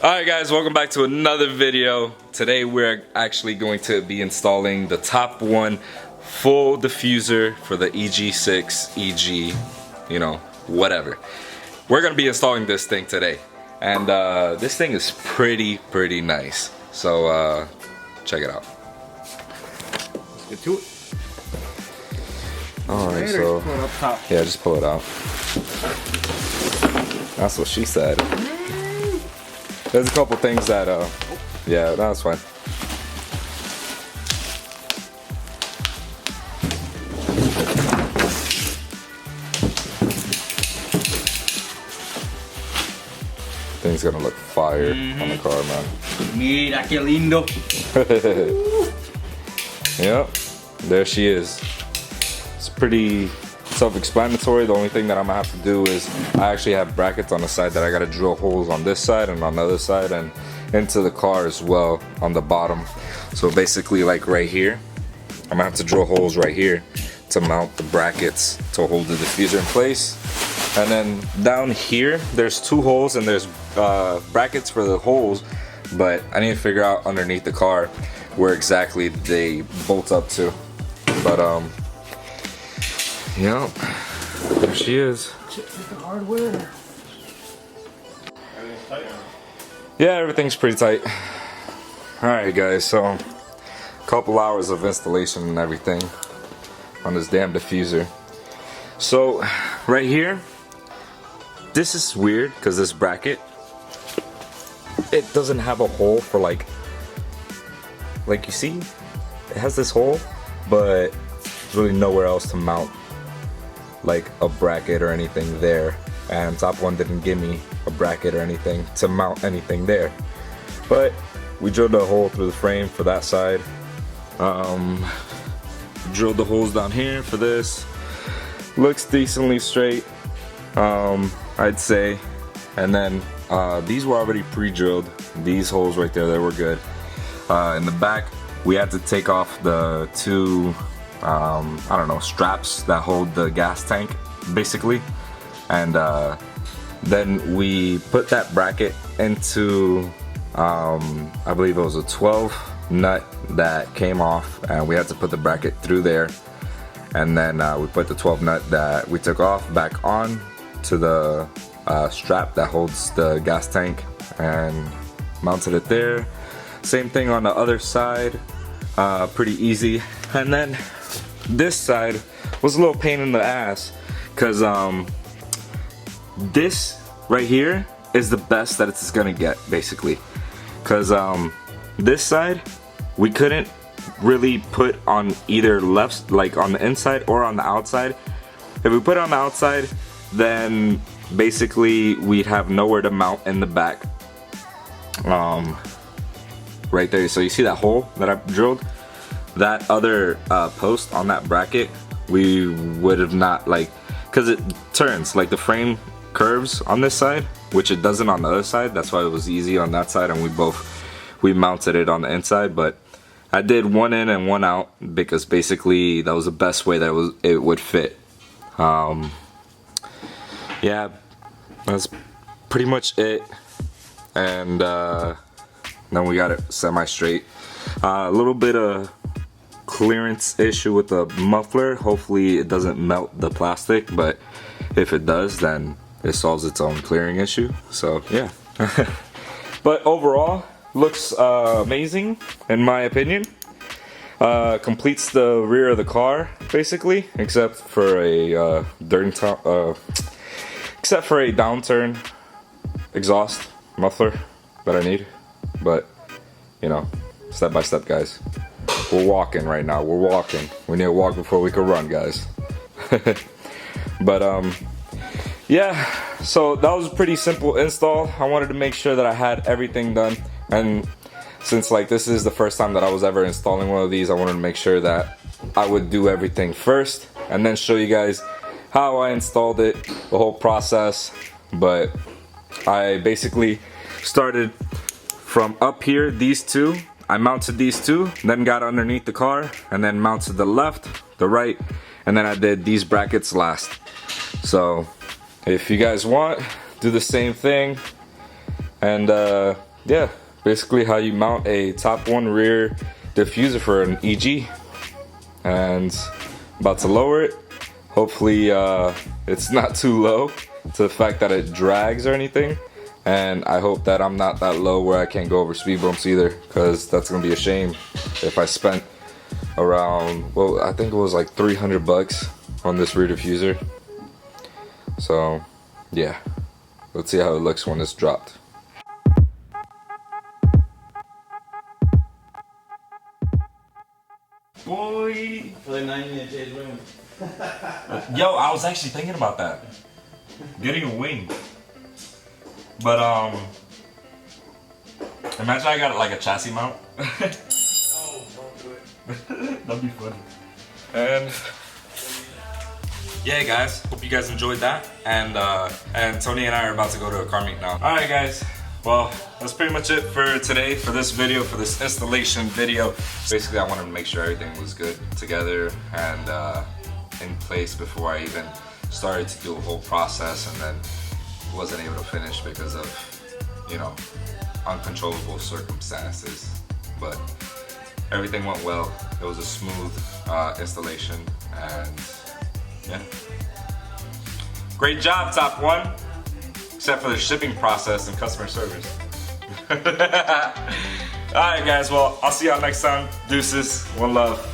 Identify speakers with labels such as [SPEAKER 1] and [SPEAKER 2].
[SPEAKER 1] Alright guys, welcome back to another video. Today we're actually going to be installing the Top 1 full diffuser for the EG6, EG, you know, whatever. We're going to be installing this thing today. And this thing is pretty nice. So check it out.
[SPEAKER 2] Let's get to it.
[SPEAKER 1] Alright, so
[SPEAKER 2] pull it up top.
[SPEAKER 1] Yeah, just pull it out. That's what she said. There's a couple things that, yeah, that's fine. Thing's gonna look fire on the car, man.
[SPEAKER 2] Mira que lindo.
[SPEAKER 1] Yep, there she is. It's pretty self-explanatory. The only thing that I'm gonna have to do is I actually have brackets on the side that I gotta drill holes on this side and on the other side and into the car as well on the bottom. So basically, like right here, I'm gonna have to drill holes right here to mount the brackets to hold the diffuser in place. And then down here, there's two holes and there's brackets for the holes, but I need to figure out underneath the car where exactly they bolt up to. But yep, there she is.
[SPEAKER 2] Check the hardware. Everything's tight.
[SPEAKER 1] Yeah, everything's pretty tight. Alright guys, so a couple hours of installation and everything on this damn diffuser. So right here, this is weird because this bracket, it doesn't have a hole for like you see, it has this hole, but there's really nowhere else to mount like a bracket or anything there. And Top 1 didn't give me a bracket or anything to mount anything there. But we drilled a hole through the frame for that side. Drilled the holes down here for this. Looks decently straight, I'd say. And then these were already pre-drilled. These holes right there, they were good. In the back, we had to take off the two I don't know, straps that hold the gas tank basically, and then we put that bracket into I believe it was a 12 nut that came off, and we had to put the bracket through there, and then we put the 12 nut that we took off back on to the strap that holds the gas tank and mounted it there. Same thing on the other side, pretty easy. And then this side was a little pain in the ass because this right here is the best that it's gonna get basically, because this side we couldn't really put on either left, like on the inside or on the outside. If we put it on the outside, then basically we'd have nowhere to mount in the back. Right there, so you see that hole that I drilled? That other post on that bracket, we would have not, like, because it turns, like the frame curves on this side, which it doesn't on the other side. That's why it was easy on that side, and we mounted it on the inside. But I did one in and one out because basically that was the best way that it would fit. Yeah, that's pretty much it. And then we got it semi-straight. A little bit of clearance issue with the muffler. Hopefully it doesn't melt the plastic, but if it does, then it solves its own clearing issue. So yeah. But overall, looks amazing in my opinion. Completes the rear of the car basically, except for a downturn exhaust muffler that I need. But you know, step by step, guys. We're walking right now. We're walking. We need to walk before we can run, guys. But yeah, so that was a pretty simple install. I wanted to make sure that I had everything done, and since like this is the first time that I was ever installing one of these, I wanted to make sure that I would do everything first and then show you guys how I installed it, the whole process. But I basically started from up here, these two. I mounted these two, then got underneath the car, and then mounted the left, the right, and then I did these brackets last. So if you guys want, do the same thing, and yeah, basically how you mount a top one rear diffuser for an EG. And about to lower it. Hopefully it's not too low to the fact that it drags or anything. And I hope that I'm not that low where I can't go over speed bumps either, because that's gonna be a shame if I spent around, well, I think it was like 300 bucks on this rear diffuser. So yeah, let's see how it looks when it's dropped. Boy,
[SPEAKER 2] For the 9-inch room.
[SPEAKER 1] yo, I was actually thinking about that, getting a wing. But imagine I got like a chassis mount.
[SPEAKER 2] Oh, don't do it.
[SPEAKER 1] That'd be funny. And yeah, guys, hope you guys enjoyed that. And Tony and I are about to go to a car meet now. All right, guys. Well, that's pretty much it for today, for this video, for this installation video. Basically, I wanted to make sure everything was good together and in place before I even started to do a whole process, and then wasn't able to finish because of, you know, uncontrollable circumstances. But everything went well. It was a smooth installation, and yeah. Great job, Top One. Except for the shipping process and customer service. Alright guys, well, I'll see y'all next time. Deuces, one love.